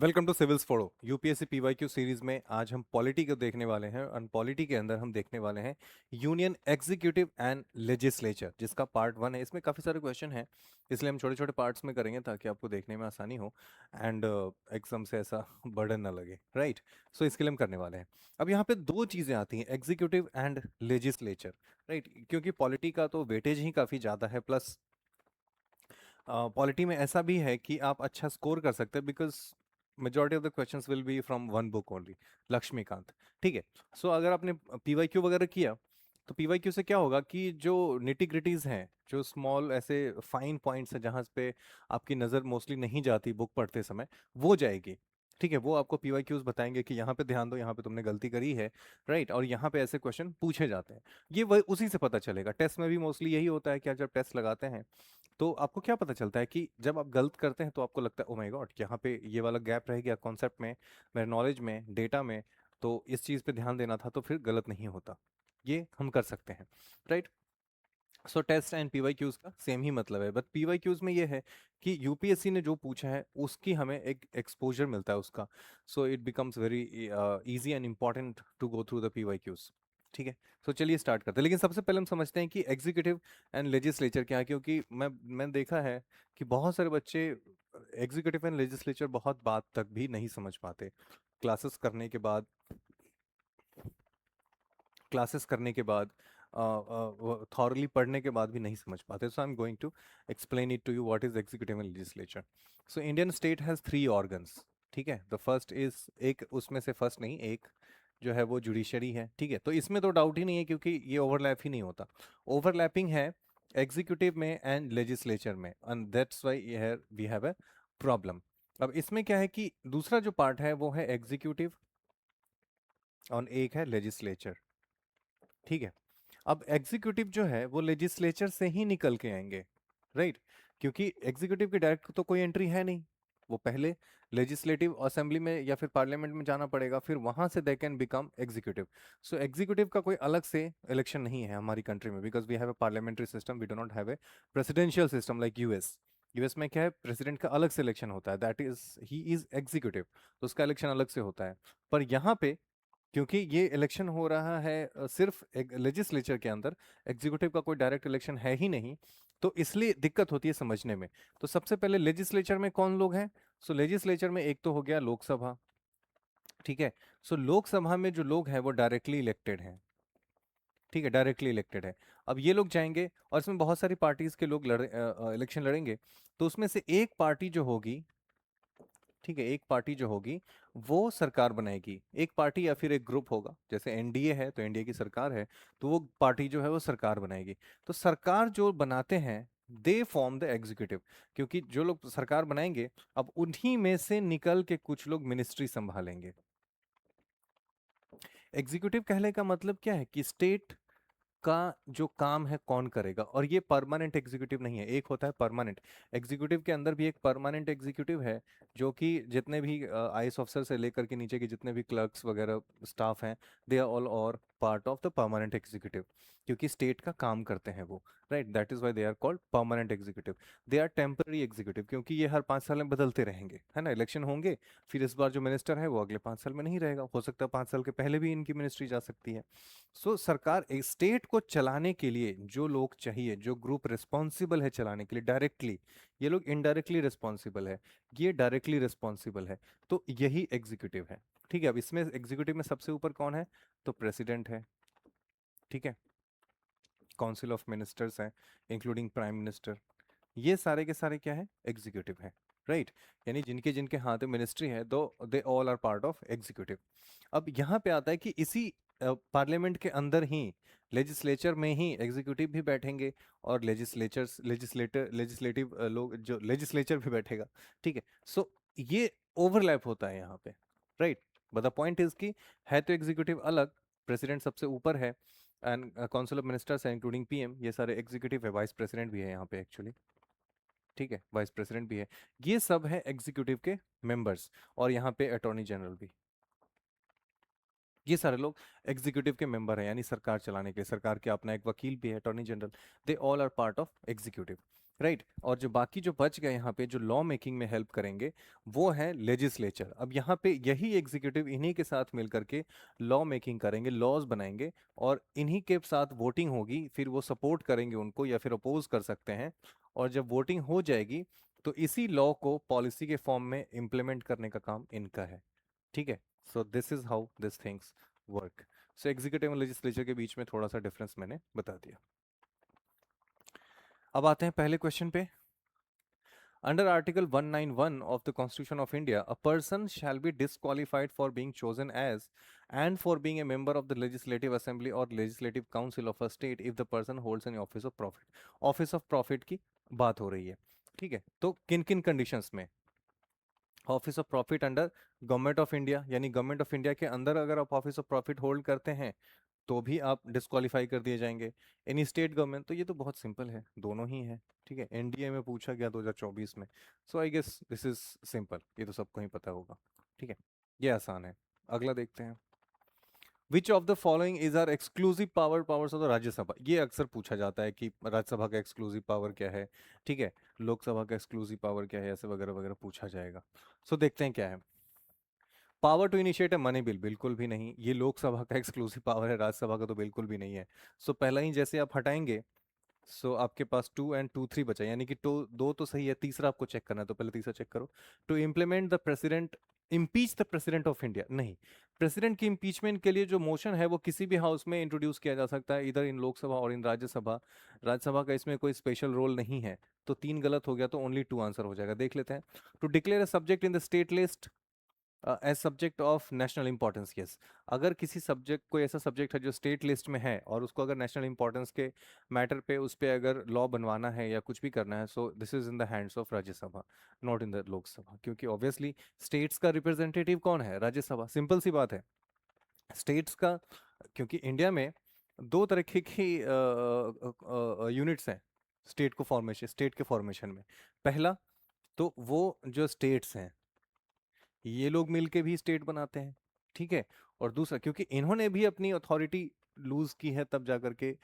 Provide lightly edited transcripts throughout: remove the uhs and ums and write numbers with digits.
Welcome to civils फोड़ो UPSC PYQ series में आज हम पॉलिटी को देखने वाले हैं और पॉलिटी के अंदर हम देखने वाले हैं यूनियन एग्जीक्यूटिव एंड लेजिस्लेचर, जिसका पार्ट 1 है। इसमें काफ़ी सारे क्वेश्चन हैं, इसलिए हम छोटे छोटे पार्ट्स में करेंगे ताकि आपको देखने में आसानी हो एंड एग्जाम से ऐसा बर्डन ना लगे, राइट। सो इसके लिए हम करने वाले हैं। अब यहाँ पे दो चीज़ें आती हैं, एग्जीक्यूटिव एंड लेजिस्लेचर, राइट। क्योंकि पॉलिटी का तो वेटेज ही काफ़ी ज़्यादा है, प्लस पॉलिटी में ऐसा भी है कि आप अच्छा स्कोर कर सकते हैं, because majority of the questions will be from one book only, Laxmikanth. ठीक है। सो अगर आपने पीवाईक्यू वगैरह किया तो पीवाईक्यू से क्या होगा कि जो निटी ग्रिटीज हैं, जो स्मॉल ऐसे फाइन पॉइंट्स हैं जहाँ पे आपकी नज़र मोस्टली नहीं जाती बुक पढ़ते समय, वो जाएगी। ठीक है, वो आपको पीवाईक्यूज बताएंगे कि यहाँ पे ध्यान दो, यहाँ पे तुमने गलती करी है, राइट। और यहाँ पे ऐसे क्वेश्चन पूछे जाते हैं। ये वही उसी से पता चलेगा। टेस्ट में भी मोस्टली यही होता है कि आप जब टेस्ट लगाते हैं तो आपको क्या पता चलता है कि जब आप गलत करते हैं तो आपको लगता है ओ माय गॉड, यहाँ पे ये वाला गैप रह गया कॉन्सेप्ट में, मेरे नॉलेज में, डेटा में, तो इस चीज़ पे ध्यान देना था, तो फिर गलत नहीं होता। ये हम कर सकते हैं, right. So test and PYQs का सेम ही मतलब है, बट पीवाईक्यूज में ये है कि यूपीएससी ने जो पूछा है उसकी हमें एक एक्सपोजर मिलता है उसका। So it becomes very easy and important to go through the PYQs. ठीक है। सो चलिए स्टार्ट करते हैं, लेकिन सबसे पहले हम समझते हैं कि एग्जीक्यूटिव एंड लेजिस्लेचर क्या है, क्योंकि मैं देखा है कि बहुत सारे बच्चे एग्जीक्यूटिव एंड लेजिस्लेचर बहुत बात तक भी नहीं समझ पाते। क्लासेस करने के बाद क्लासेस करने के बाद थॉरली पढ़ने के बाद भी नहीं समझ पाते। So I am going to explain it to you what is executive and legislature. So Indian state has three organs. ठीक है, द फर्स्ट इज, एक उसमें से फर्स्ट नहीं, एक जो है वो जुडिशरी है। ठीक है, तो इसमें तो डाउट ही नहीं है क्योंकि ये ओवरलैप ही नहीं होता। ओवरलैपिंग है एग्जीक्यूटिव में एंड लेजिस्लेचर में, and that's why here we have a problem. अब इसमें क्या है कि दूसरा जो पार्ट है वो है एग्जीक्यूटिव और एक है लेजिस्लेचर। ठीक है। अब एग्जीक्यूटिव जो है वो लेजिस्लेचर से ही निकल के आएंगे, राइट। क्योंकि एग्जीक्यूटिव की डायरेक्ट तो कोई एंट्री है नहीं, वो पहले लेजिस्लेटिव असेंबली में या फिर पार्लियामेंट में जाना पड़ेगा, फिर वहां से they can become executive. So executive का कोई अलग से इलेक्शन नहीं है हमारी कंट्री में, because we have a parliamentary system, we do not have a presidential system like US. US में क्या है, प्रेसिडेंट का अलग से इलेक्शन होता है, that is he is executive, तो उसका इलेक्शन अलग से होता है। पर यहाँ पे क्योंकि ये इलेक्शन हो रहा है सिर्फ एक लेजिस्लेचर के अंदर, एग्जीक्यूटिव का कोई डायरेक्ट इलेक्शन है ही नहीं, तो इसलिए दिक्कत होती है समझने में। तो सबसे पहले लेजिस्लेचर में कौन लोग हैं? सो लेजिस्लेचर में एक तो हो गया लोकसभा। ठीक है। सो लोकसभा में जो लोग हैं वो डायरेक्टली इलेक्टेड हैं। ठीक है, डायरेक्टली इलेक्टेड है। अब ये लोग जाएंगे और इसमें बहुत सारी पार्टीज के लोग इलेक्शन लड़ेंगे। तो उसमें से एक पार्टी जो होगी, ठीक है, एक पार्टी जो होगी वो सरकार बनाएगी। एक पार्टी या फिर एक ग्रुप होगा, जैसे एनडीए है तो एनडीए की सरकार है, तो वो पार्टी जो है वो सरकार बनाएगी। तो सरकार जो बनाते हैं दे फॉर्म द एग्जीक्यूटिव, क्योंकि जो लोग सरकार बनाएंगे अब उन्हीं में से निकल के कुछ लोग मिनिस्ट्री संभालेंगे। एग्जीक्यूटिव कहने का मतलब क्या है कि स्टेट का जो काम है कौन करेगा, और ये परमानेंट एग्जीक्यूटिव नहीं है। एक होता है परमानेंट एग्जीक्यूटिव, के अंदर भी एक परमानेंट एग्जीक्यूटिव है, जो कि जितने भी आईएएस ऑफिसर से लेकर के नीचे के जितने भी क्लर्क्स वगैरह स्टाफ हैं, दे आर ऑल और part of the permanent executive, क्योंकि स्टेट का काम करते हैं वो, right. That is why they are called permanent executive. They are temporary executive, क्योंकि ये हर 5 साल में बदलते रहेंगे, है ना, इलेक्शन होंगे, फिर इस बार जो मिनिस्टर है वो अगले 5 साल में नहीं रहेगा, हो सकता है 5 साल के पहले भी इनकी मिनिस्ट्री जा सकती है। सो सरकार एक स्टेट को चलाने के लिए जो लोग चाहिए, जो ग्रुप रिस्पॉन्सिबल है चलाने के लिए डायरेक्टली, ये लोग इनडायरेक्टली रिस्पॉन्सिबल है, ये डायरेक्टली रिस्पॉन्सिबल है, तो यही एग्जीक्यूटिव है। ठीक है। अब इसमें एग्जीक्यूटिव में सबसे ऊपर कौन है? तो प्रेसिडेंट है। ठीक है। काउंसिल ऑफ मिनिस्टर्स है, इंक्लूडिंग प्राइम मिनिस्टर, ये सारे के सारे क्या है, एग्जीक्यूटिव है, राइट। यानी जिनके जिनके हाथ में मिनिस्ट्री है, though they all are part of executive. अब यहाँ पे आता है कि इसी पार्लियामेंट के अंदर ही, लेजिस्लेचर में ही एग्जीक्यूटिव भी बैठेंगे और लेजिस्लेटिव लोग, जो लेजिस्लेचर भी बैठेगा। ठीक है। सो ये ओवरलैप होता है यहाँ पे, right. But the point is कि है तो एग्जीक्यूटिव अलग, प्रेसिडेंट सबसे ऊपर है, एंड काउंसिल ऑफ मिनिस्टर्स है इंक्लूडिंग पीएम, ये सारे एग्जीक्यूटिव है, वाइस प्रेसिडेंट भी है यहाँ पे एक्चुअली। ठीक है, वाइस प्रेसिडेंट भी है। ये सब है एग्जीक्यूटिव के मेंबर्स, और यहाँ पे अटॉर्नी जनरल भी, ये सारे लोग एग्जीक्यूटिव के मेंबर हैं, यानी सरकार चलाने के लिए। सरकार के अपना एक वकील भी है, attorney general, they all are part of executive. Right और जो बाकी जो बच गए यहाँ पे जो लॉ मेकिंग में हेल्प करेंगे वो है लेजिस्लेचर। अब यहाँ पे यही एग्जीक्यूटिव इन्हीं के साथ मिल करके लॉ मेकिंग करेंगे, लॉज बनाएंगे और इन्हीं के साथ वोटिंग होगी, फिर वो सपोर्ट करेंगे उनको या फिर अपोज कर सकते हैं। और जब वोटिंग हो जाएगी तो इसी लॉ को पॉलिसी के फॉर्म में इम्प्लीमेंट करने का काम इनका है। ठीक है, so this is how this things work. So executive और लेजिस्लेचर के बीच में थोड़ा सा डिफरेंस मैंने बता दिया। अब आते हैं पहले क्वेश्चन पे। Under Article 191 of the Constitution of India, a person shall be disqualified for being chosen as and for being a member of the Legislative Assembly or Legislative Council of a state if the person holds an office of profit. Office of profit की बात हो रही है, ठीक है? तो किन किन कंडीशंस में? Office of profit under government of India, यानी गवर्नमेंट ऑफ इंडिया के अंदर अगर आप ऑफिस ऑफ प्रॉफिट होल्ड करते हैं तो भी आप डिस्क्वालीफाई कर दिए जाएंगे। एनी स्टेट गवर्नमेंट, तो ये तो बहुत सिंपल है, दोनों ही है। ठीक है, एनडीए में पूछा गया 2024 में, so I guess this is simple, ये तो सबको ही पता होगा। ठीक है, ये आसान है। अगला देखते हैं। Which of the following is are exclusive powers of the Rajya Sabha. ये अक्सर पूछा जाता है कि राज्यसभा का एक्सक्लूसिव पावर क्या है, ठीक है, लोकसभा का एक्सक्लूसिव पावर क्या है, ऐसे वगैरह वगैरह पूछा जाएगा। सो देखते हैं क्या है। Power to initiate a money bill, बिल्कुल भी नहीं, ये लोकसभा का एक्सक्लूसिव पावर है, राज्यसभा का तो बिल्कुल भी नहीं है। सो पहला ही जैसे आप हटाएंगे, सो आपके पास 2 और 2 3 बचा, यानी कि दो तो सही है, तीसरा आपको चेक करना है, तो पहले तीसरा चेक करो। To implement the president, impeach the president of India, नहीं। प्रेसिडेंट की इम्पीचमेंट के लिए जो मोशन है वो किसी भी हाउस में इंट्रोड्यूस किया जा सकता है, इधर इन लोकसभा और इन राज्यसभा। राज्यसभा का इसमें कोई स्पेशल रोल नहीं है, तो 3 गलत हो गया, तो ओनली 2 आंसर हो जाएगा। देख लेते हैं। To declare a subject in the state list as subject of national importance, yes. अगर किसी सब्जेक्ट, कोई ऐसा सब्जेक्ट है जो स्टेट लिस्ट में है और उसको अगर नेशनल इंपॉर्टेंस के मैटर पे उस पे अगर लॉ बनवाना है या कुछ भी करना है, so this is in the hands of Rajya Sabha, not in the Lok Sabha, क्योंकि ऑब्वियसली स्टेट्स का रिप्रेजेंटेटिव कौन है? राज्यसभा, सिंपल सी बात है। स्टेट्स का, क्योंकि इंडिया में 2 तरह की यूनिट्स हैं स्टेट को फॉर्मेशन, स्टेट के फॉर्मेशन में। पहला तो वो जो स्टेट्स हैं ये लोग मिलके भी स्टेट बनाते हैं, ठीक है। और दूसरा क्योंकि इन्होंने भी अपनी अथॉरिटी लूज की है, तब जाकर के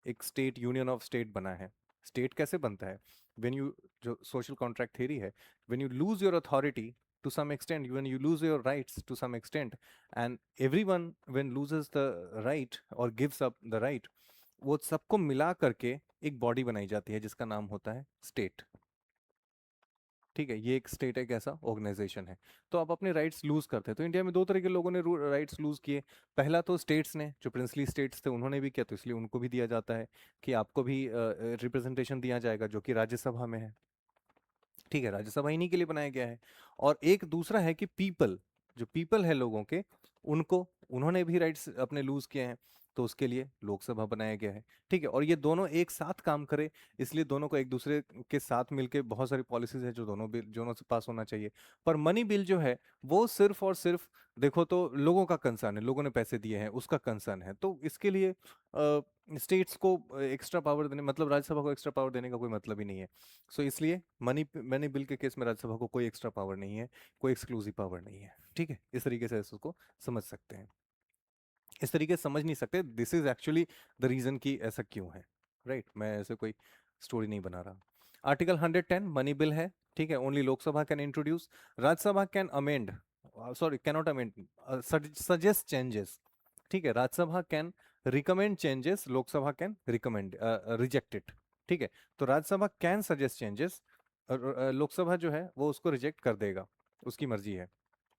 एक स्टेट, यूनियन ऑफ स्टेट बना है। स्टेट कैसे बनता है? व्हेन यू, जो सोशल कॉन्ट्रैक्ट थ्योरी है, when you lose your authority to some extent, when you lose your rights to some extent, and everyone when loses the right और gives up the right, वो सबको मिला करके एक body बनाई जाती है जिसका नाम होता है स्टेट। ठीक है, ये एक स्टेट एक ऐसा ऑर्गेनाइजेशन है। तो आप अपने राइट्स लूज करते हैं, तो इंडिया में 2 तरह के लोगों ने राइट्स लूज किए। पहला तो स्टेट्स ने, जो प्रिंसली स्टेट्स थे उन्होंने भी किया, तो इसलिए उनको भी दिया जाता है कि आपको भी रिप्रेजेंटेशन दिया जाएगा, जो कि राज्यसभा में है। ठीक है, राज्यसभा इन्हीं के लिए बनाया गया है। और एक दूसरा है कि पीपल, जो पीपल है लोगों के, उनको, उन्होंने भी राइट्स अपने लूज किए हैं, तो उसके लिए लोकसभा बनाया गया है। ठीक है, और ये दोनों एक साथ काम करे, इसलिए दोनों को एक दूसरे के साथ मिलके बहुत सारी पॉलिसीज है जो दोनों बिल, दोनों से पास होना चाहिए। पर मनी बिल जो है वो सिर्फ और सिर्फ, देखो तो लोगों का कंसर्न है, लोगों ने पैसे दिए हैं उसका कंसर्न है, तो इसके लिए स्टेट्स को एक्स्ट्रा पावर देने, मतलब राज्यसभा को एक्स्ट्रा पावर देने का कोई मतलब ही नहीं है। सो इसलिए मनी मनी बिल के केस में राज्यसभा को कोई एक्स्ट्रा पावर नहीं है, कोई एक्सक्लूसिव पावर नहीं है। ठीक है, इस तरीके से इसको समझ सकते हैं। इस तरीके से समझ नहीं सकते, this is actually the reason कि ऐसा क्यों है। राइट, मैं ऐसे कोई स्टोरी नहीं बना रहा। आर्टिकल 110 मनी बिल है, ठीक है, only Lok Sabha can introduce, Rajya Sabha can amend, sorry cannot amend, suggest changes. ठीक है, Rajya Sabha can recommend changes, Lok Sabha can recommend reject it. ठीक है, तो Rajya Sabha can suggest changes, Lok Sabha जो है वो उसको रिजेक्ट कर देगा, उसकी मर्जी है।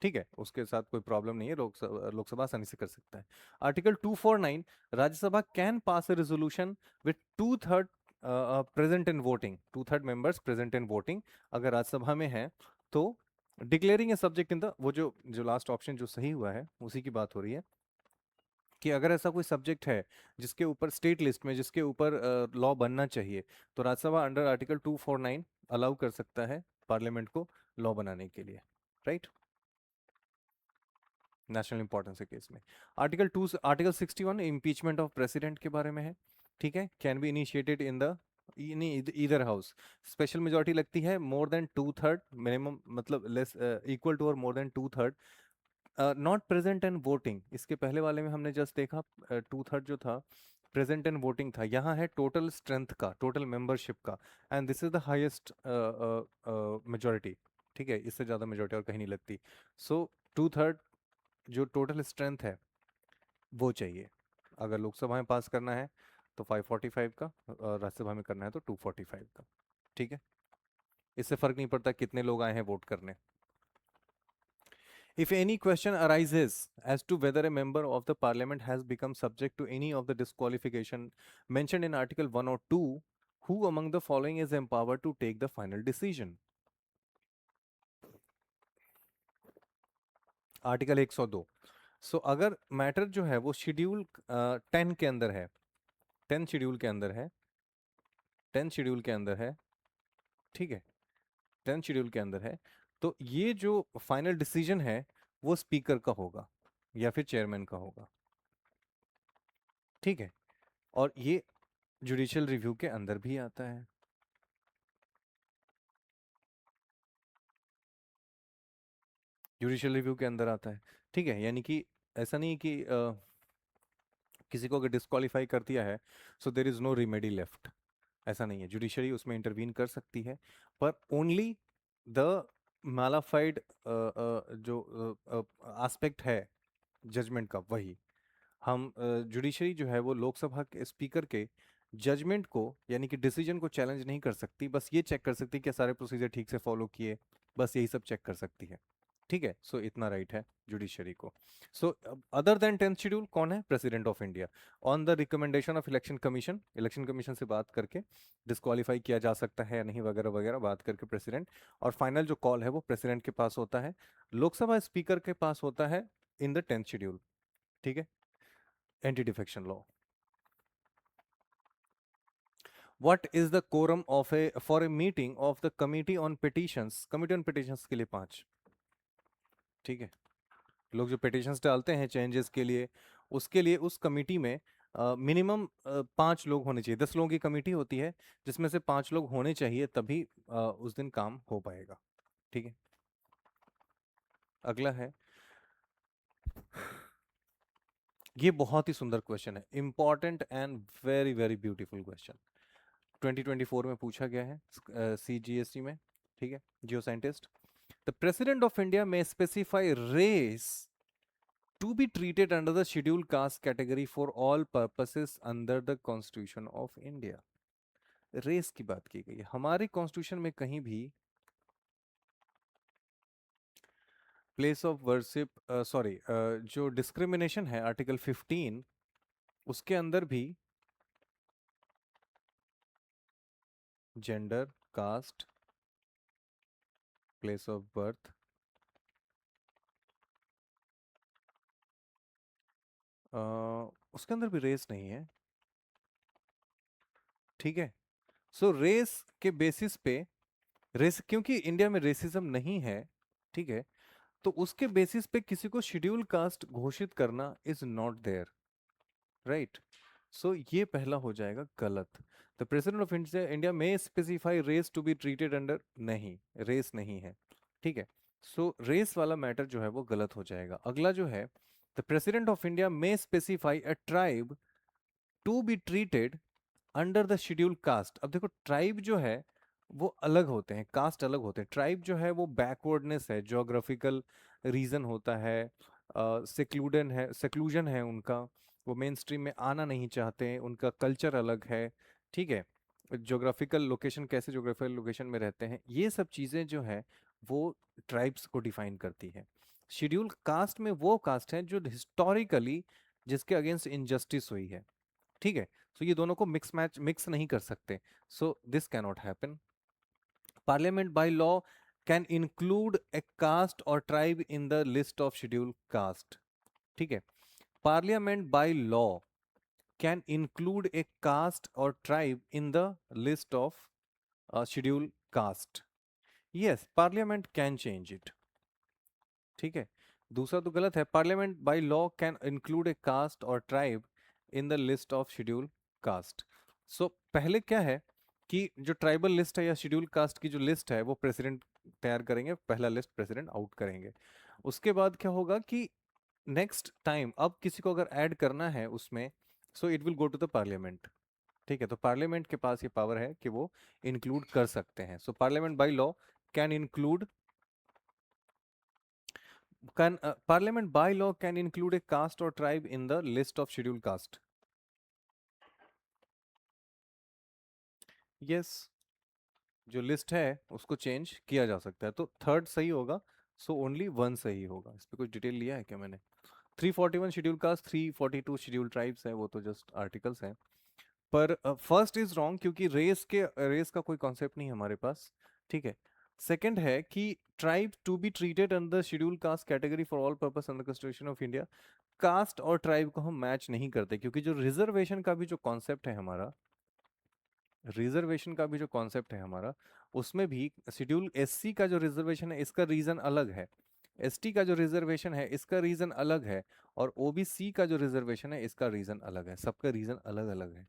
ठीक है, उसके साथ कोई प्रॉब्लम नहीं है, लोकसभा आसानी से कर सकता है। Article 249, Rajya Sabha can pass A resolution with 2/3 present in voting, 2/3 members present in voting, अगर राज्यसभा में है तो, declaring a subject in the, वो जो जो लास्ट ऑप्शन जो सही हुआ है उसी की बात हो रही है, कि अगर ऐसा कोई सब्जेक्ट है जिसके ऊपर स्टेट लिस्ट में, जिसके ऊपर लॉ बनना चाहिए, तो राज्यसभा अंडर आर्टिकल 249 अलाउ कर सकता है पार्लियामेंट को लॉ बनाने के लिए। राइट, नेशनल इंपॉर्टेंस के केस में। आर्टिकल 61 इम्पीचमेंट ऑफ प्रेसिडेंट के बारे में है। ठीक है, can be initiated in the either house, special majority लगती है मोर देन 2/3, मिनिमम मतलब लेस, इक्वल टू और more than 2/3, not present and voting, इसके पहले वाले में हमने जस्ट देखा 2/3 जो था प्रेजेंट एंड वोटिंग था, यहाँ है टोटल स्ट्रेंथ का, टोटल मेंबरशिप का, and this is the highest majority. ठीक है, इससे ज़्यादा मेजोरिटी और कहीं नहीं लगती। सो 2/3 जो टोटल स्ट्रेंथ है वो चाहिए। अगर लोकसभा में पास करना है तो 545 का, और राज्यसभा में करना है तो 245 का। ठीक है, इससे फर्क नहीं पड़ता कितने लोग आए हैं वोट करने। If any question arises as to whether a member of the parliament has become subject to any of the disqualification mentioned in Article 1 or 2, who among the following is empowered to take the final decision? Article 102। सो अगर matter जो है वो schedule 10 के अंदर है, 10 schedule के अंदर है, 10 शेड्यूल के अंदर है, ठीक है, 10 शेड्यूल के अंदर है, तो ये जो फाइनल डिसीजन है वो स्पीकर का होगा या फिर चेयरमैन का होगा। ठीक है, और ये जुडिशियल रिव्यू के अंदर भी आता है। जुडिशियल रिव्यू के अंदर आता है। ठीक है, यानी कि ऐसा नहीं कि किसी को अगर डिस्क्वालीफाई कर दिया है so there is no remedy left, ऐसा नहीं है। जुडिशरी उसमें इंटरवीन कर सकती है, पर ओनली द मालाफाइड जो एस्पेक्ट है जजमेंट का, वही हम जुडिशरी जो है वो लोकसभा के स्पीकर के जजमेंट को यानी कि डिसीजन को चैलेंज नहीं कर सकती, बस ये चेक कर सकती है कि सारे प्रोसीजर ठीक से फॉलो किए, बस यही सब चेक कर सकती है। ठीक है, सो इतना राइट है जुडिशरी को। So other than 10th schedule कौन है? President of India. On the recommendation of election commission, election commission से बात करके डिस्क्वालीफाई किया जा सकता है या नहीं वगैरह वगैरह बात करके प्रेसिडेंट, और फाइनल जो कॉल है वो प्रेसिडेंट के पास होता है, लोकसभा स्पीकर के पास होता है इन द 10th शेड्यूल। ठीक है, anti defection law. What is the quorum of a for a meeting of the committee on petitions? Committee on petitions के लिए 5। ठीक है, लोग जो पिटिशंस डालते हैं चेंजेस के लिए, उसके लिए उस कमिटी में मिनिमम 5 लोग होने चाहिए। 10 लोगों की कमिटी होती है जिसमें से 5 लोग होने चाहिए, तभी उस दिन काम हो पाएगा। ठीक है, अगला है, ये बहुत ही सुंदर क्वेश्चन है, important and very very beautiful question. 2024 में पूछा गया है CGST में। ठीक है, जियो scientist. The President of India may specify race to be treated under the scheduled caste category for all purposes under the Constitution of India। Race की बात की गई है हमारे कॉन्स्टिट्यूशन में, कहीं भी प्लेस ऑफ वर्शिप, सॉरी, जो डिस्क्रिमिनेशन है आर्टिकल 15 उसके अंदर भी gender, caste, place of birth, उसके अंदर भी रेस नहीं है। ठीक है, सो रेस के बेसिस पे, रेस क्योंकि इंडिया में रेसिज्म नहीं है, ठीक है, तो उसके बेसिस पे किसी को शेड्यूल कास्ट घोषित करना is not there, right. So ये पहला हो जाएगा गलत। द प्रेसिडेंट ऑफ इंडिया में specify race to be treated under, नहीं, रेस नहीं है। ठीक है, सो रेस वाला मैटर जो है वो गलत हो जाएगा। अगला जो है, द प्रेसिडेंट ऑफ इंडिया में specify a tribe to be treated under the schedule caste. अब देखो, ट्राइब जो है वो अलग होते हैं, कास्ट अलग होते हैं। ट्राइब जो है वो बैकवर्डनेस है, ज्योग्राफिकल रीजन होता है, सेक्लूजन है उनका, वो मेन स्ट्रीम में आना नहीं चाहते, उनका कल्चर अलग है। ठीक है, ज्योग्राफिकल लोकेशन, कैसे ज्योग्राफिकल लोकेशन में रहते हैं, ये सब चीज़ें जो है वो ट्राइब्स को डिफाइन करती है। शेड्यूल कास्ट में वो कास्ट है जो हिस्टोरिकली जिसके अगेंस्ट इनजस्टिस हुई है। ठीक है, सो ये दोनों को मिक्स नहीं कर सकते, so this cannot happen. Parliament by law can include a caste और tribe in the list of schedule caste. ठीक है, parliament by law can include a caste और tribe in the list of schedule caste. Yes, parliament can change it. ठीक है, दूसरा तो गलत है, parliament by law can include a caste और tribe in the list of schedule caste. So पहले क्या है कि जो ट्राइबल लिस्ट है या शेड्यूल कास्ट की जो लिस्ट है वो प्रेसिडेंट तैयार करेंगे, पहला लिस्ट प्रेसिडेंट आउट करेंगे। उसके बाद क्या होगा कि नेक्स्ट टाइम अब किसी को अगर ऐड करना है उसमें, so it will go to the parliament. ठीक है, तो पार्लियामेंट के पास ये पावर है कि वो इंक्लूड कर सकते हैं। So parliament by law can include can parliament by law can include a caste or tribe in the list of scheduled caste? Yes, जो लिस्ट है उसको चेंज किया जा सकता है, तो थर्ड सही होगा। सो ओनली वन सही होगा। इस पे कुछ डिटेल लिया है क्या मैंने? 341 शेड्यूल कास्ट, 342 शेड्यूल ट्राइब्स है, वो तो जस्ट आर्टिकल्स हैं। पर फर्स्ट इज रॉन्ग क्योंकि रेस का कोई कॉन्सेप्ट नहीं है हमारे पास। ठीक है। सेकंड है कि tribe to be treated under schedule caste category for all purpose under constitution of India. Caste और ट्राइब को हम मैच नहीं करते क्योंकि जो रिजर्वेशन का भी जो कॉन्सेप्ट है हमारा, रिजर्वेशन का भी जो कॉन्सेप्ट है हमारा, उसमें भी शेड्यूल एससी का जो रिजर्वेशन है इसका रीजन अलग है, एसटी का जो रिजर्वेशन है इसका रीजन अलग है, और ओबीसी का जो रिजर्वेशन है इसका रीजन अलग है। सबका रीजन अलग अलग है।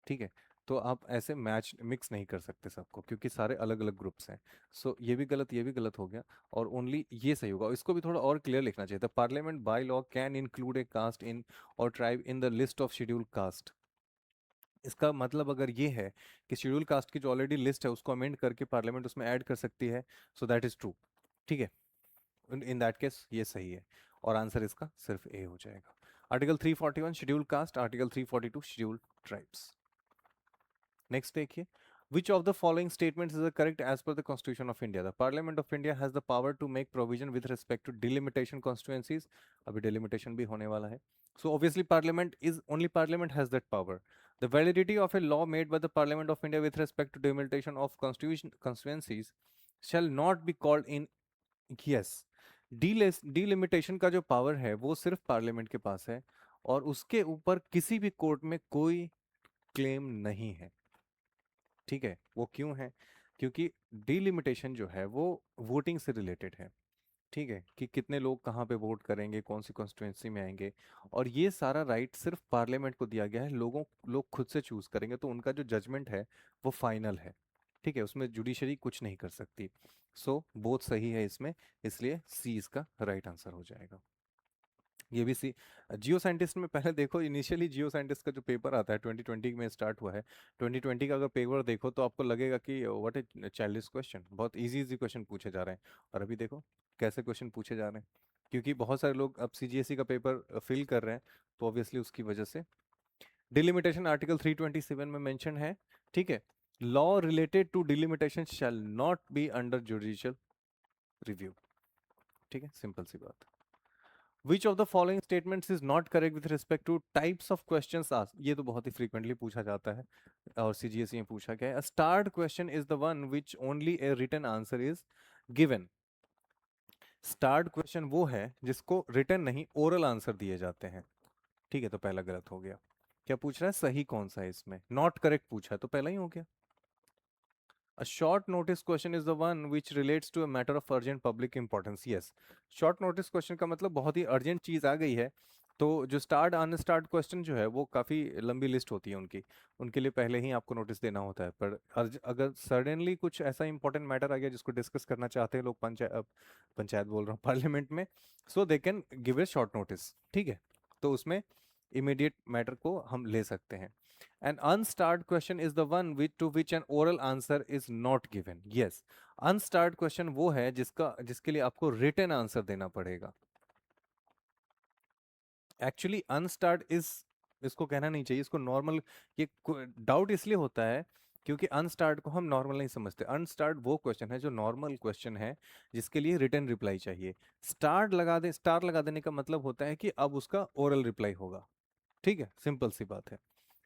ठीक है। तो आप ऐसे मैच मिक्स नहीं कर सकते सबको क्योंकि सारे अलग अलग ग्रुप्स हैं। सो ये भी गलत, ये भी गलत हो गया, और ओनली ये सही होगा। इसको भी थोड़ा और क्लियर लिखना चाहिए था, parliament by law can include a caste in or tribe in the list of schedule caste. इसका मतलब अगर ये है कि शेड्यूल कास्ट की जो ऑलरेडी लिस्ट है उसको अमेंड करके पार्लियामेंट उसमें ऐड कर सकती है, सो दैट इज ट्रू। ठीक है, इन दैट केस ये सही है, और आंसर इसका सिर्फ ए हो जाएगा। Article 341 schedule caste, article 342 schedule tribes. Next देखिए, which of the following statements is the correct as per the Constitution of India? The Parliament of India has the power to make provision with respect to delimitation constituencies. अभी delimitation भी होने वाला है। So obviously Parliament is, only Parliament has that power. The validity of a law made by the Parliament of India with respect to delimitation of constituencies shall not be called in, yes, delimitation का जो power है वो सिर्फ parliament के पास है, और उसके ऊपर किसी भी कोर्ट में कोई क्लेम नहीं है। ठीक है, वो क्यों है? क्योंकि डिलिमिटेशन जो है वो वोटिंग से रिलेटेड है। ठीक है, कि कितने लोग कहाँ पे वोट करेंगे, कौन सी कॉन्स्टिट्यूंसी में आएंगे, और ये सारा राइट सिर्फ पार्लियामेंट को दिया गया है। लोग खुद से चूज करेंगे, तो उनका जो जजमेंट है वो फाइनल है। ठीक है, उसमें जुडिशरी कुछ नहीं कर सकती। सो बोथ सही है इसमें, इसलिए सी इसका राइट आंसर हो जाएगा। ये भी सी। जियो साइंटिस्ट में पहले देखो, इनिशियली जियो साइंटिस्ट का जो पेपर आता है 2020 में स्टार्ट हुआ है, 2020 का अगर पेपर देखो तो आपको लगेगा कि व्हाट ए चाइल्डिश क्वेश्चन, बहुत इजी इजी क्वेश्चन पूछे जा रहे हैं। और अभी देखो कैसे क्वेश्चन पूछे जा रहे हैं, क्योंकि बहुत सारे लोग अब सीजीएसई का पेपर फिल कर रहे हैं, तो ऑब्वियसली उसकी वजह से। डिलिमिटेशन आर्टिकल 327 में मेंशन है। ठीक है, law related to delimitation shall not be under judicial review. ठीक है, सिंपल सी बात। Which of the following statements is not correct with respect to types of questions asked? ये तो बहुत ही frequently पूछा जाता है, और CGSE में पूछा गया है। A starred question is the one which only a written answer is given. Starred question वो है जिसको written नहीं oral answer दिए जाते हैं। ठीक है, तो पहला गलत हो गया। क्या पूछ रहा है, सही कौन सा है इसमें? Not correct पूछा है, तो पहला ही हो गया। A short notice question is the one which relates to a matter of urgent public importance. Yes, short notice question का मतलब बहुत ही अर्जेंट चीज आ गई है। तो जो स्टार्ट अनस्टार्ट क्वेश्चन जो है वो काफ़ी लंबी लिस्ट होती है उनकी, उनके लिए पहले ही आपको नोटिस देना होता है। पर अगर सडनली कुछ ऐसा इंपॉर्टेंट मैटर आ गया जिसको डिस्कस करना चाहते हैं लोग, पंचायत बोल रहा हूँ, पार्लियामेंट में, so they can give a short notice. ठीक है, तो उसमें इमीडिएट मैटर को हम ले सकते हैं। An unstarred question is the one to which an oral answer is not given. Yes, unstarred question वो है जिसके लिए आपको written answer देना पड़ेगा। Actually unstarred is, इसको कहना नहीं चाहिए, इसको नॉर्मल, ये डाउट इसलिए होता है क्योंकि अनस्टार्ड को हम नॉर्मल नहीं समझते। अनस्टार्ड वो क्वेश्चन है जो नॉर्मल क्वेश्चन है, जिसके लिए रिटर्न रिप्लाई चाहिए। स्टार लगा देने का मतलब होता है कि अब उसका ओरल रिप्लाई होगा। ठीक है, सिंपल सी बात है।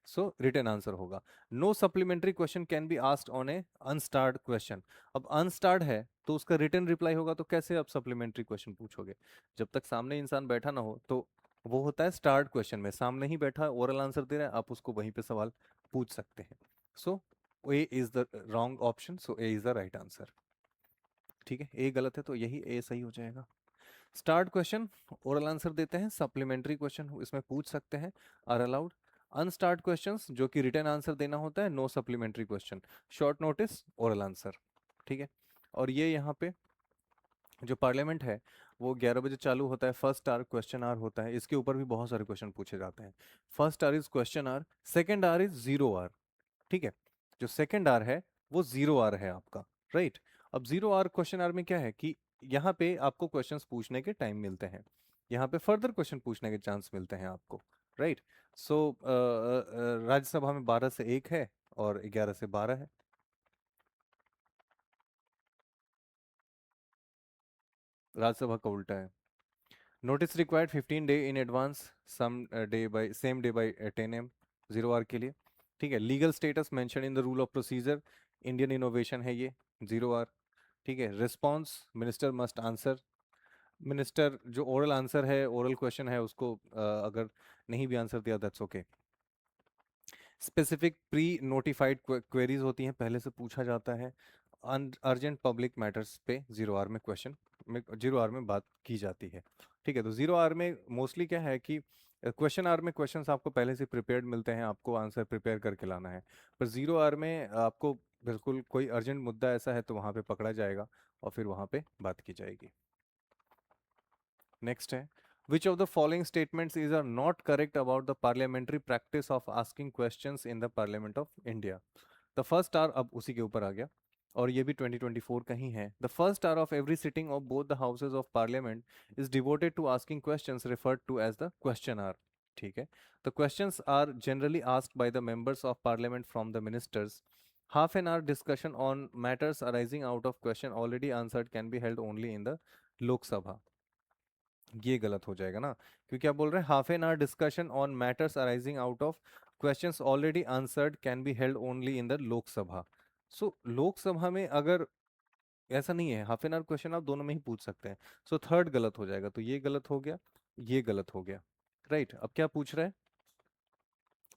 सो रिटन आंसर होगा। No supplementary question can be asked on a unstarred question. अब अनस्टार्ड है तो उसका रिटन रिप्लाई होगा, तो कैसे आप सप्लीमेंट्री क्वेश्चन पूछोगे? जब तक सामने इंसान बैठा ना हो, तो वो होता है स्टार्ड क्वेश्चन में, सामने ही बैठा ओरल आंसर दे रहा है, आप उसको वहीं पे सवाल पूछ सकते हैं। So A is the wrong option, so A is the right answer. ठीक है, ए गलत है तो यही ए सही हो जाएगा। स्टार्ट क्वेश्चन ओरल आंसर देते हैं, सप्लीमेंट्री क्वेश्चन इसमें पूछ सकते हैं, आर अलाउड। अनस्टार्ट क्वेश्चंस जो कि रिटर्न आंसर देना होता है, no supplementary question. Short notice, oral answer. ठीक है, और ये यहाँ पे जो पार्लियामेंट है वो 11 बजे चालू होता है, फर्स्ट आवर क्वेश्चन आवर होता है, इसके ऊपर भी बहुत सारे क्वेश्चन पूछे जाते हैं। First hour is question hour, second hour is zero hour, ठीक है। जो सेकेंड आवर है वो जीरो आवर है आपका, राइट। अब जीरो आवर क्वेश्चन आवर में क्या है कि यहाँ पे आपको क्वेश्चंस पूछने के टाइम मिलते हैं, यहाँ पे फर्दर क्वेश्चन पूछने के चांस मिलते हैं आपको, राइट। सो राज्यसभा में 12 से 1 है और 11 से 12 है। राज्यसभा का उल्टा है। Notice required 15 day in advance, same day by same day by 10 AM, zero hour के लिए, ठीक है। Legal status mention in the rule of procedure, Indian innovation है ये, जीरो आवर, ठीक है। Response minister must answer, minister जो oral answer है, ओरल क्वेश्चन है, उसको अगर नहीं भी आंसर दिया that's okay. Specific pre notified queries होती हैं, पहले से पूछा जाता है। अर्जेंट पब्लिक मैटर्स पे जीरो आवर में क्वेश्चन में, जीरो आवर में बात की जाती है, ठीक है। तो जीरो आवर में मोस्टली क्या है कि क्वेश्चन आवर में क्वेश्चंस आपको पहले से प्रिपेयर्ड मिलते हैं, आपको आंसर प्रिपेयर करके लाना है। पर जीरो आवर में आपको बिल्कुल कोई अर्जेंट मुद्दा ऐसा है तो वहाँ पे पकड़ा जाएगा और फिर वहाँ पे बात की जाएगी। नेक्स्ट है, which of the following statements is are not correct about the parliamentary practice of asking questions in the Parliament of India? The first hour अब उसी के ऊपर आ गया और ये भी 2024 का ही है। The first hour of every sitting of both the houses of parliament is devoted to asking questions referred to as the question hour, ठीक है। The questions are generally asked by the members of parliament from the ministers. Half an hour discussion on matters arising out of question already answered can be held only in the Lok Sabha. ये गलत हो जाएगा ना, क्योंकि आप बोल रहे हैं half an hour discussion on matters arising out of questions already answered can be held only in the Lok Sabha. So Lok Sabha में अगर ऐसा नहीं है, हाफ एन आवर क्वेश्चन आप दोनों में ही पूछ सकते हैं। सो थर्ड गलत हो जाएगा, तो ये गलत हो गया, ये गलत हो गया, राइट। अब क्या पूछ रहा है,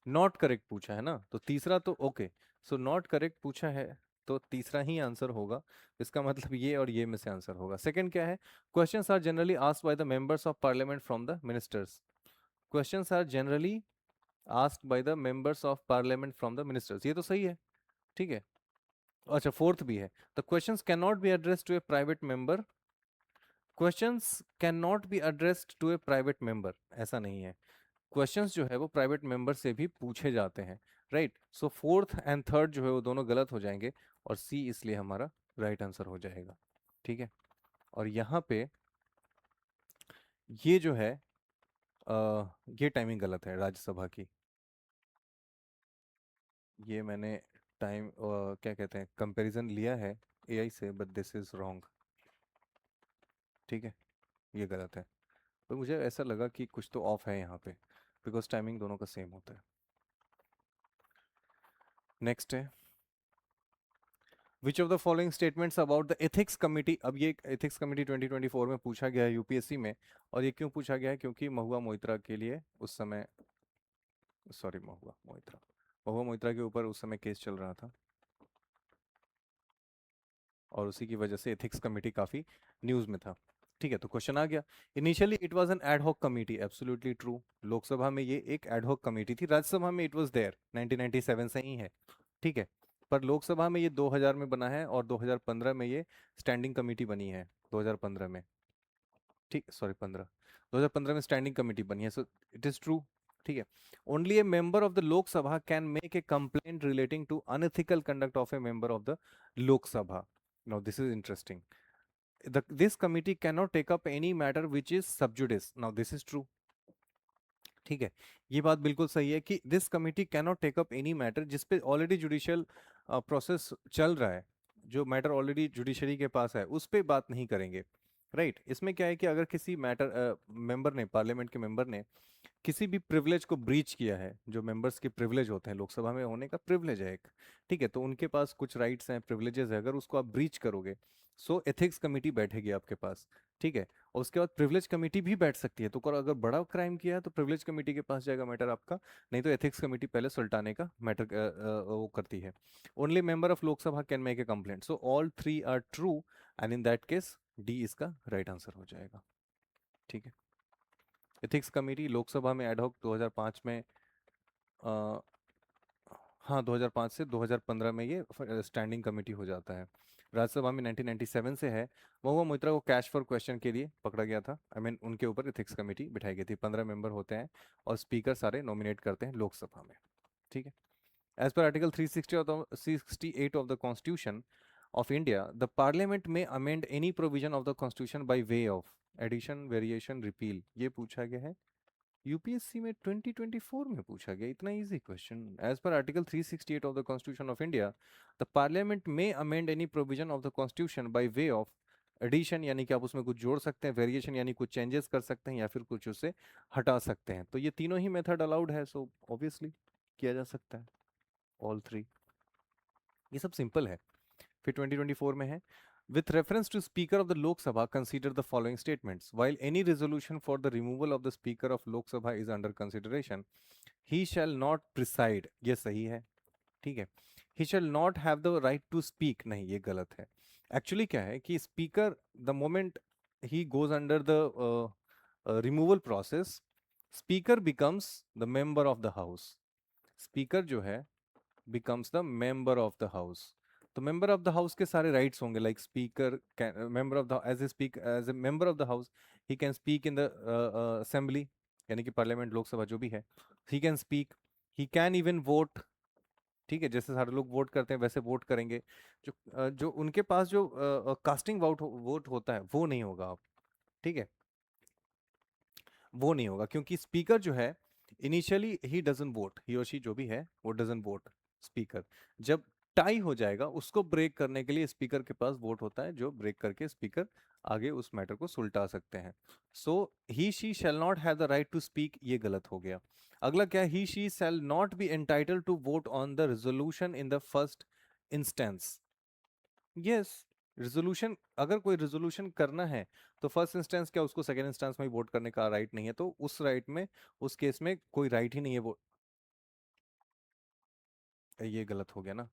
नॉट करेक्ट पूछा है ना, तो तीसरा तो ओके। सो नॉट करेक्ट पूछा है तो तीसरा ही आंसर होगा, इसका मतलब ये और ये में से आंसर होगा। सेकंड क्या है, questions are generally asked by the members of Parliament from the ministers. Questions are generally asked by the members of Parliament from the ministers, ये तो सही है, ठीक है। अच्छा फोर्थ भी है, the questions can not be addressed to a private member, questions can not be addressed to a private member, ऐसा नहीं है। क्वेश्चंस जो है वो प्राइवेट मेंबर से भी पूछे जाते हैं, right. So fourth and third जो है वो दोनों गलत हो जाएंगे और सी इसलिए हमारा राइट आंसर हो जाएगा, ठीक है। और यहाँ पे ये जो है ये टाइमिंग गलत है राज्यसभा की, ये मैंने टाइम क्या कहते हैं कंपैरिजन लिया है एआई से, बट दिस इज रॉन्ग, ठीक है, ये गलत है। तो मुझे ऐसा लगा कि कुछ तो ऑफ है यहाँ पे, बिकॉज टाइमिंग दोनों का सेम होता है। नेक्स्ट है, which of the following statements about the ethics committee, अब ये एथिक्स कमिटी 2024 में पूछा गया है यूपीएससी में, और ये क्यों पूछा गया है, क्योंकि महुआ मोइत्रा के लिए उस समय, सॉरी महुआ मोइत्रा के ऊपर उस समय केस चल रहा था और उसी की वजह से एथिक्स कमेटी काफी न्यूज में था, ठीक है। तो क्वेश्चन आ गया, initially it was an ad hoc committee, absolutely true. Lok Sabha में ये एक एड हॉक कमेटी थी, राज्यसभा में इट वाज देयर 1997 से ही है, ठीक है। पर लोकसभा में ये 2000 में बना है और 2015 में ये स्टैंडिंग कमेटी बनी है, 2015 में, ठीक, सॉरी 2015 में स्टैंडिंग कमेटी बनी है, सो इट इज ट्रू, ठीक है। Only a member of the Lok Sabha can make a complaint relating to unethical conduct of a member of the Lok Sabha. Now this is interesting, this committee cannot take up any matter which is sub judice, now this is true, ठीक है। ये बात बिल्कुल सही है कि this committee cannot take up any matter जिसपे already judicial process चल रहा है, जो मैटर ऑलरेडी जुडिशरी के पास है उस पे बात नहीं करेंगे, राइट। इसमें क्या है कि अगर किसी मैटर मेंबर ने, पार्लियामेंट के मेंबर ने किसी भी प्रिविलेज को ब्रीच किया है, जो मेंबर्स के प्रिविलेज होते हैं, लोकसभा में होने का प्रिविलेज है एक, ठीक है, तो उनके पास कुछ राइट्स हैं, प्रिविलेजेस है, अगर उसको आप ब्रीच करोगे सो एथिक्स कमेटी बैठेगी आपके पास, ठीक है। और उसके बाद प्रिविलेज कमेटी भी बैठ सकती है, तो अगर बड़ा क्राइम किया है तो प्रिविलेज कमेटी के पास जाएगा मैटर आपका, नहीं तो एथिक्स कमेटी पहले सुलटाने का मैटर वो करती है। Only member of Lok Sabha can make a complaint, so all three are true and in that case D इसका राइट आंसर हो जाएगा, ठीक है। एथिक्स कमेटी लोकसभा में एडहॉक 2005 में, हाँ 2005 से 2015 में ये स्टैंडिंग कमेटी हो जाता है। राज्यसभा में 1997 से है। महुआ मोइत्रा को कैश फॉर क्वेश्चन के लिए पकड़ा गया था। आई मीन उनके ऊपर एथिक्स कमेटी बिठाई गई थी। 15 मेंबर होते हैं और स्पीकर सारे नॉमिनेट करते हैं लोकसभा में। ठीक है। As per Article 360 of the 368 of the Constitution of India, the Parliament may amend any provision of the Constitution by way of addition, variation, repeal. ये पूछा गया है यूपीएससी में 2024 में पूछा गया, इतना easy question. As per article 368 of the constitution of India, the parliament may amend any provision of the constitution by way of addition, यानी कि आप उसमें कुछ जोड़ सकते हैं, वेरिएशन यानी कुछ चेंजेस कर सकते हैं, या फिर कुछ उसे हटा सकते हैं। तो ये तीनों ही मेथड अलाउड है, सो ऑब्वियसली किया जा सकता है ऑल थ्री। ये सब सिंपल है। फिर 2024 में है, with reference to speaker of the lok sabha consider the following statements, while any resolution for the removal of the speaker of lok sabha is under consideration, he shall not preside, ये सही है। ठीक है। he shall not have the right to speak, नहीं ये गलत है। Actually क्या है कि speaker the moment he goes under the removal process, speaker becomes the member of the house। Speaker जो है becomes the member of the house। तो member of the house के सारे rights होंगे, like speaker can member of the as a member of the house he can speak in the assembly, यानी कि parliament Lok Sabha जो भी है, he can speak, he can even vote। ठीक है, जैसे सारे लोग वोट करते हैं वैसे वोट करेंगे। जो उनके पास जो कास्टिंग वोट होता है वो नहीं होगा आप। ठीक है, वो नहीं होगा, क्योंकि स्पीकर जो है इनिशियली ही डजंट वोट, ही और शी जो भी है वो डजंट वोट। स्पीकर जब टाई हो जाएगा उसको ब्रेक करने के लिए स्पीकर के पास वोट होता है, जो ब्रेक करके स्पीकर आगे उस मैटर को सुलटा सकते हैं। So he she shall not have the right to speak, ये गलत हो गया। अगला क्या है, he she shall not be entitled to vote on the resolution in the first instance. Yes, resolution, अगर कोई रेजोल्यूशन करना है तो फर्स्ट इंस्टेंस क्या, उसको सेकंड इंस्टेंस में वोट करने का राइट नहीं है, तो उस राइट में, उस केस में कोई राइट ही नहीं है वो। ये गलत हो गया ना।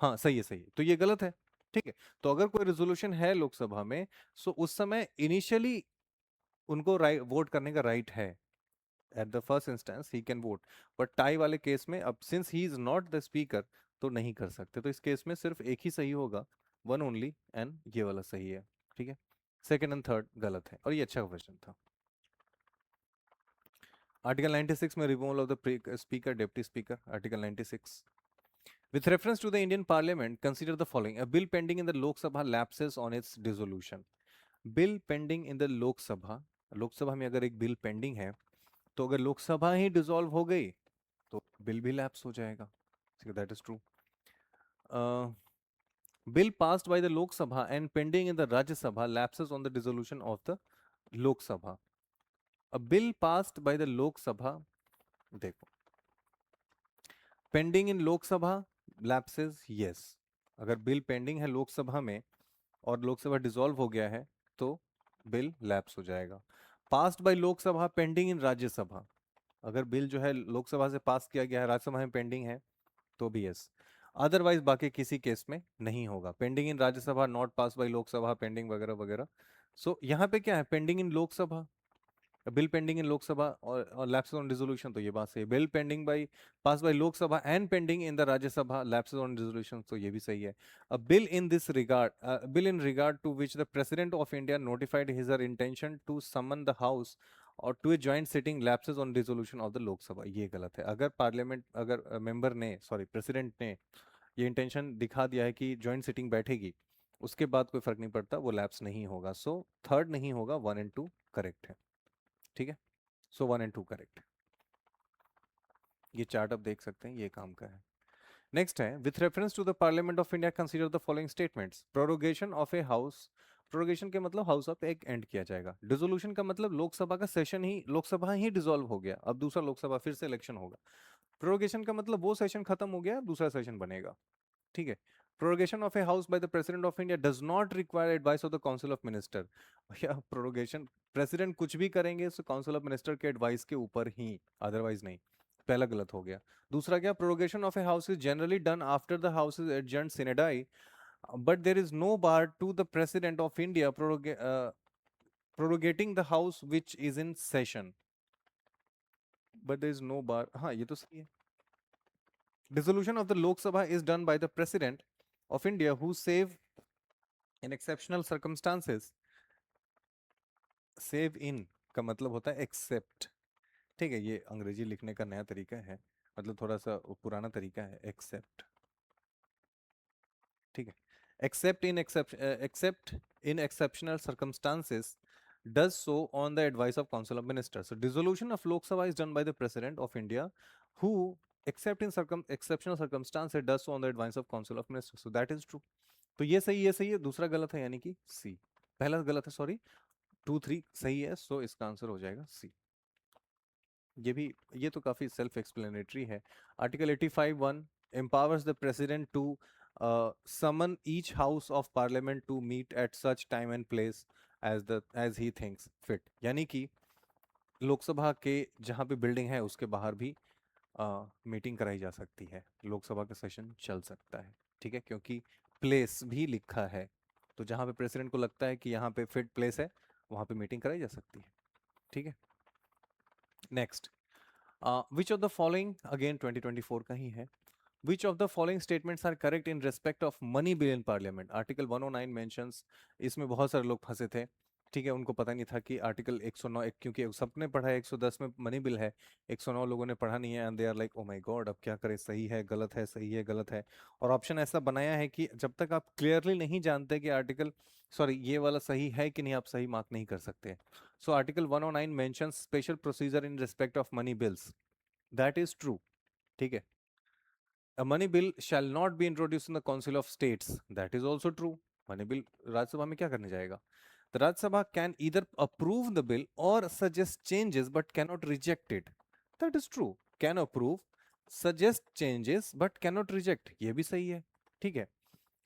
हाँ सही है, सही है, तो ये गलत है। ठीक है, तो अगर कोई रेजोल्यूशन है लोकसभा में, सो उस समय इनिशियली उनको राइट वोट करने का राइट है। At the first instance he can vote, but tie वाले केस में अब since he is not the speaker तो नहीं कर सकते। तो इस केस में सिर्फ एक ही सही होगा, वन ओनली, एंड ये वाला सही है। ठीक है, सेकंड एंड थर्ड गलत है, और ये अच्छा क्वेश्चन था। आर्टिकल 96 में removal of the speaker, deputy speaker, article 96। With reference to the Indian Parliament, consider the following. A bill pending in the Lok Sabha lapses on its dissolution. Bill pending in the Lok Sabha, Lok Sabha में अगर एक bill pending है तो अगर लोकसभा ही dissolve हो गई तो bill भी लैप्स हो जाएगा। That is true. Bill passed by the Lok Sabha and pending in the Rajya Sabha lapses on the dissolution of the Lok Sabha. A bill passed by the Lok Sabha, देखो pending in Lok Sabha lapses, yes, अगर बिल पेंडिंग है लोकसभा में और लोकसभा डिसॉल्व हो गया है तो बिल लैप्स हो जाएगा। Passed by Lok Sabha pending in Rajya Sabha, अगर बिल जो है लोकसभा से पास किया गया है राज्यसभा में पेंडिंग है तो भी यस। अदरवाइज बाकी किसी केस में नहीं होगा। Pending in Rajya Sabha, not pass by Lok Sabha, pending वगैरह वगैरह। सो यहाँ पे क्या है, pending in Lok Sabha, bill pending in Lok Sabha और लैप्सेस ऑन रिजोल्यूशन, तो ये बात सही है। Bill pending by pass by Lok Sabha and pending in the Rajya Sabha lapses on resolution, तो ये भी सही है। A bill in this regard, bill in regard to which the president of India notified his her intention to summon the house और to a joint sitting lapses on resolution of the Lok Sabha, ये गलत है। अगर parliament, अगर member ने, sorry president ने ये intention दिखा दिया है कि ज्वाइंट सिटिंग बैठेगी, उसके बाद कोई फर्क नहीं पड़ता, वो लैप्स नहीं होगा। सो थर्ड नहीं होगा, 1 एंड 2 करेक्ट है। ठीक है, सो 1 एंड 2 करेक्ट। ये चार्ट आप देख सकते हैं, ये काम का है। नेक्स्ट है, with reference to the Parliament of India consider the following statements. Prorogation of a house, prorogation के मतलब हाउस ऑफ एक एंड किया जाएगा। डिसोल्यूशन का मतलब लोकसभा का सेशन ही, लोकसभा ही डिसॉल्व हो गया, अब दूसरा लोकसभा फिर से इलेक्शन होगा। प्रोरोगेशन का मतलब वो सेशन खत्म हो गया, दूसरा सेशन बनेगा। ठीक है। Prorogation of a house by the president of India does not require advice of the council of minister. भैया प्रोरोगेशन प्रेसिडेंट कुछ भी करेंगे तो काउंसिल ऑफ मिनिस्टर के एडवाइस के ऊपर ही, अदरवाइज नहीं। पहला गलत हो गया। दूसरा क्या, prorogation of a house is generally done after the house is adjourned sine die, but there is no bar to the president of India proroguing the house which is in session, but there is no bar, हाँ ये तो सही है। Dissolution of the Lok Sabha is done by the President of India who save in exceptional circumstances, save in का मतलब होता है accept. ठीक है, ये अंग्रेजी लिखने का नया तरीका है, मतलब थोड़ा सा पुराना तरीका है, एक्सेप्ट। ठीक है, accept in exceptional circumstances does so on the advice of council of ministers. So dissolution of Lok Sabha is done by the president of India, who except in exceptional circumstances does so on the advice of council of ministers. So that is true. तो ये सही है, दूसरा गलत है, यानी कि सी। पहला गलत है, सॉरी, 2 3 सही है, सो इसका आंसर हो जाएगा सी। ये तो काफी सेल्फ एक्सप्लेनेटरी है। Article 85(1) empowers the president to summon each house of parliament to meet at such time and place as he thinks fit। यानी कि लोकसभा के जहाँ पे बिल्डिंग है उसके बाहर भी मीटिंग कराई जा सकती है, लोकसभा का सेशन चल सकता है। ठीक है, क्योंकि प्लेस भी लिखा है, तो जहाँ पे प्रेसिडेंट को लगता है कि यहाँ पे फिट प्लेस है, वहाँ पे मीटिंग कराई जा सकती है। ठीक है, next, which of the following, again 2024 का ही है, which of the following statements are correct in respect of money bill in parliament. Article 109 mentions, इसमें बहुत सारे लोग फंसे थे। ठीक है, उनको पता नहीं था कि आर्टिकल 109, क्योंकि सबने पढ़ा है 110 में मनी बिल है, 109 लोगों ने पढ़ा नहीं है, and they are like oh my God, अब क्या करें, सही है गलत है, सही है गलत है। और ऑप्शन ऐसा बनाया है कि जब तक आप क्लियरली नहीं जानते कि आर्टिकल, सॉरी, ये वाला सही है कि नहीं, आप सही मार्क नहीं कर सकते। So article 109 mentions special procedure in respect of money bills, that is true. ठीक है, a money bill shall not be introduced in the council of states, that is also true। money bill Rajya Sabha में क्या करने जाएगा? The Rajya Sabha can either approve the bill or suggest changes but cannot reject it, that is true। can approve, suggest changes but cannot reject, ये भी सही है। ठीक है,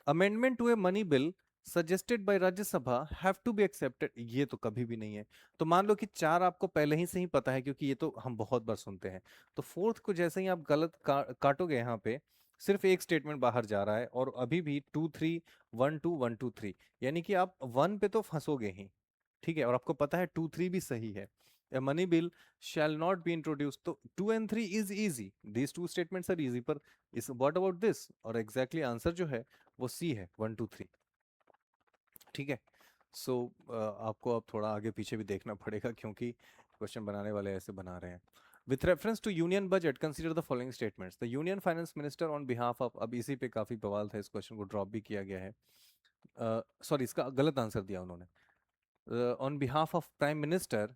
amendment to a money bill suggested by Rajya Sabha have to be accepted, ये तो कभी भी नहीं है। तो मान लो कि 4 आपको पहले ही से ही पता है, क्योंकि ये तो हम बहुत बार सुनते हैं। तो फोर्थ को जैसे ही आप गलत काटोगे, यहाँ पे सिर्फ एक स्टेटमेंट बाहर जा रहा है, और अभी भी 2 3 1 2 1 2 3, यानी कि आप 1 पे तो फंसोगे ही। ठीक है, और आपको पता है 2 3 भी सही है। A money bill shall not be introduced, तो 2 and 3 is easy, these two statements are easy, पर इस what about this, और एग्जैक्टली आंसर जो है वो सी है, 1 2 3। ठीक है, सो आपको अब थोड़ा आगे पीछे भी देखना पड़ेगा, क्योंकि क्वेश्चन बनाने वाले ऐसे बना रहे हैं। With reference to union budget consider the following statements. The union finance minister on behalf of, अब इसी पे काफी बवाल था, इस क्वेश्चन को ड्रॉप भी किया गया है, सॉरी इसका गलत आंसर दिया उन्होंने, on behalf of prime minister,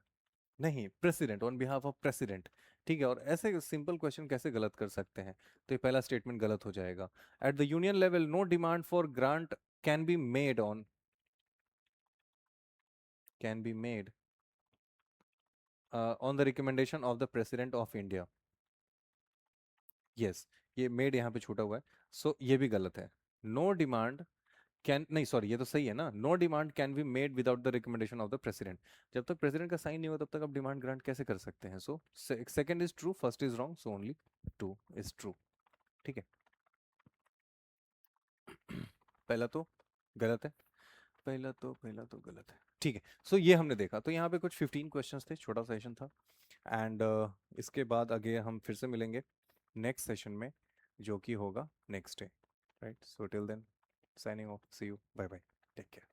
नहीं president, on behalf of president. ठीक है, और ऐसे सिंपल क्वेश्चन कैसे गलत कर सकते हैं, तो ये पहला स्टेटमेंट गलत हो जाएगा। At the union level no demand for grant can be made on, can be made on the recommendation of the president of India। yes, ये मेड यहाँ पे छूटा हुआ है, सो ये भी गलत है। नो डिमांड कैन, नहीं सॉरी, ये तो सही है ना, no demand can be made without the recommendation of the President. जब तक प्रेसिडेंट का साइन नहीं हुआ तब तक आप डिमांड ग्रांट कैसे कर सकते हैं? So second is true, first is wrong, so only 2 is true. ठीक है, पहला तो गलत है, पहला तो गलत है। ठीक है, सो ये हमने देखा, तो यहाँ पे कुछ 15 क्वेश्चंस थे, छोटा सेशन था, एंड इसके बाद आगे हम फिर से मिलेंगे नेक्स्ट सेशन में, जो कि होगा next day, right? So till then, signing off, see you, bye bye, take care.